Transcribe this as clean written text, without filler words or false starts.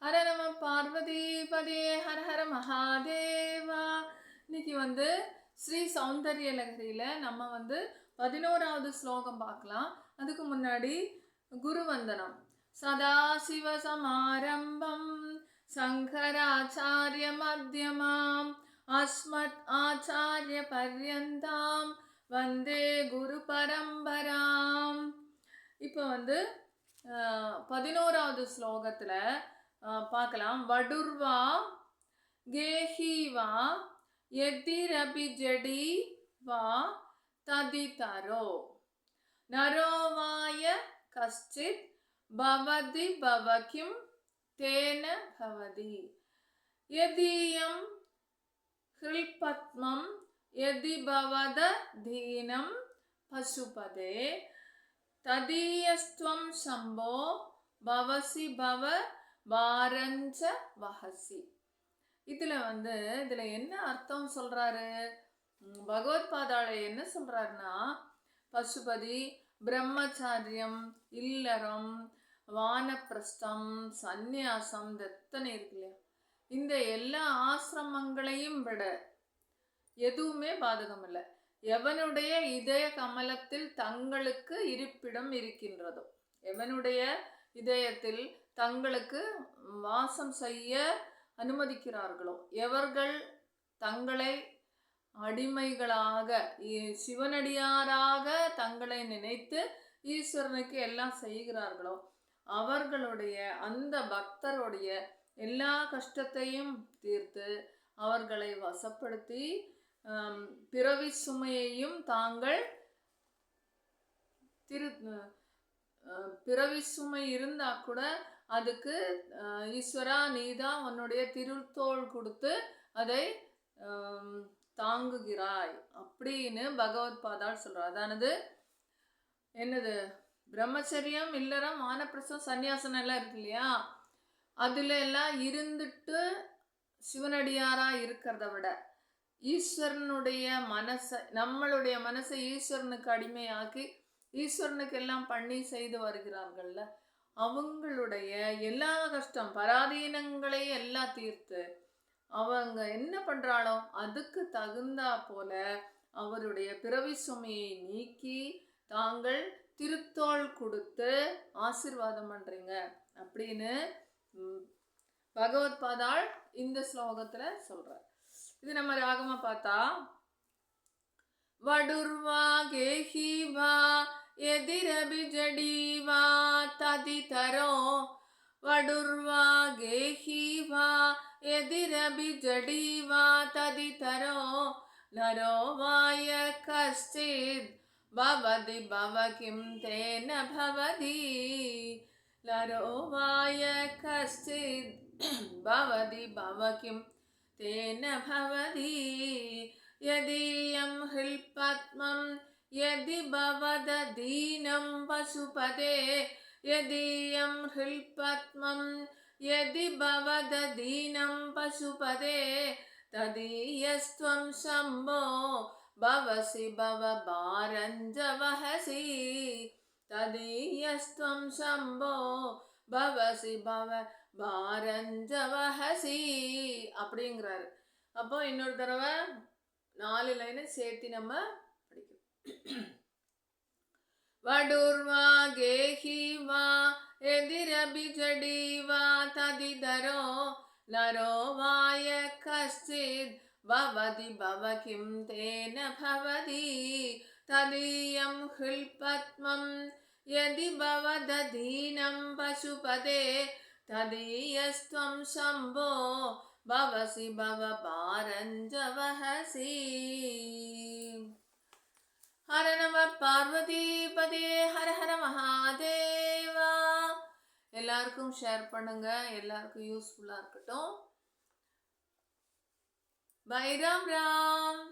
ஹர நம பார்வதி பதே ஹர ஹர மகாதேவா. இன்னைக்கு ஸ்ரீ சௌந்தர்ய லகரியில நம்ம 11வது ஸ்லோகம் பார்க்கலாம். அதுக்கு முன்னாடி குருவந்தனம். சதாசிவ சமாரம்பம் சங்கராச்சாரிய மத்தியமாம் அஸ்மத் ஆச்சாரிய பர்யந்தாம் வந்தே குரு பரம்பராம். இப்போ 11வது ஸ்லோகத்தில் பார்க்கலாம். வடுர்வா கேஹிவா எதிரபிஜடி வா ததிதரோ நரோவாய கஷ்டித் பவதி பவகிம் தேன பவதி யதீயம் ஹ்ரில்பத்மம் யதி பவத தீனம் பசுபதே ததீயஸ்துவம் சம்போ பவசி பவ வாரஞ்ச வஹசி. இதுல என்ன அர்த்தம் சொல்றாரு பகவத்பாதால? என்ன சொல்றாருன்னா, பசுபதி, பிரம்மச்சாரியம், இல்லறம், வானப்பிரஸ்தம், சந்நியாசம், எத்தனை இருக்கு இல்லையா, இந்த எல்லா ஆசிரமங்களையும் விட எதுவுமே பாதகம் இல்லை. எவனுடைய இதய கமலத்தில் தங்களுக்கு இருப்பிடம் இருக்கின்றதோ, எவனுடைய இதயத்தில் தங்களுக்கு வாசம் செய்ய அனுமதிக்கிறார்களோ, எவர்கள் தங்களை அடிமைகளாக சிவனடியாராக தங்களை நினைத்து ஈஸ்வரனுக்கு எல்லாம் செய்கிறார்களோ, அவர்களுடைய அந்த பக்தருடைய எல்லா கஷ்டத்தையும் தீர்த்து அவர்களை வசப்படுத்தி பிறவி சுமையையும் தாங்கள் பிறவி சுமை இருந்தா கூட அதுக்கு ஈஸ்வரா நீதான் உன்னுடைய திருத்தோள் கொடுத்து அதை தாங்குகிறாய் அப்படின்னு பகவத்பாதால் சொல்றார். அதானது என்னது, பிரம்மச்சரியம், இல்லறம், வானப்பிரஸ்தம், சந்நியாசம் எல்லாம் இருக்கு இல்லையா, அதுல எல்லாம் இருந்துட்டு சிவனடியாரா இருக்கிறத விட ஈஸ்வரனுடைய மனசை, நம்மளுடைய மனசை ஈஸ்வரனுக்கு அடிமையாக்கி ஈஸ்வரனுக்கு எல்லாம் பண்ணி செய்து வருகிறார்கள்ல, அவங்களுடைய எல்லா கஷ்டம் பராதீனங்களை எல்லாம் தீர்த்து அவங்க என்ன பண்றாளோ அதுக்கு தகுந்தா போல அவருடைய பிறவி சுமையை நீக்கி தாங்கள் திருத்தோள் கொடுத்து ஆசீர்வாதம் பண்றீங்க அப்படின்னு பகவத்பாதாள் இந்த ஸ்லோகத்துல சொல்றார். இது நம்ம ராகமா பார்த்தா, வடுர்வா கேஹிவா எதிரபிஜடி வா ததிதரோ வடுர்வா கேஹிவா எதிரபிஜடி வா ததிதரோ நரோவாய கஷ்டித் பவதி பவகிம் தேன பவதி நரோவாய கஷ்டித் பவதி பவகிம் தேன பவதி யதீயம் ஹ்ரில்பத்மம் யதி பவத தீனம் பசுபதே யதீயம் ஹ்ரில்பத்மம் யதி பவத தீனம் பசுபதே ததீயஸ்த்வம் சம்போ பவசி பவ பாரஞ்ச வஹசி ததீயஸ்த்வம் சம்போ பவசி பவ பாரஞ்ச வஹசி அப்படிங்கிறாரு. அப்போ இன்னொரு தடவை 4 லைனை சேர்த்து நம்ம படிக்கணும். வடுர்வா கேஹிவா எதிரபிஜடி வா ததிதரோ நரோவாய கஷ்டித் பவதி பவகிம் தேன பவதி ததீயம் ஹ்ரில்பத்மம் யதி பவத தீனம் பசுபதே ததீயஸ்த்வம் சம்போ பவசி பவ பாரஞ்ச வஹசி. ஹர நம பார்வதி பதே ஹர ஹர மகாதேவா. எல்லாருக்கும் ஷேர் பண்ணுங்க, எல்லாருக்கும் யூஸ்ஃபுல்லா இருக்கட்டும். பை ராம் ராம்.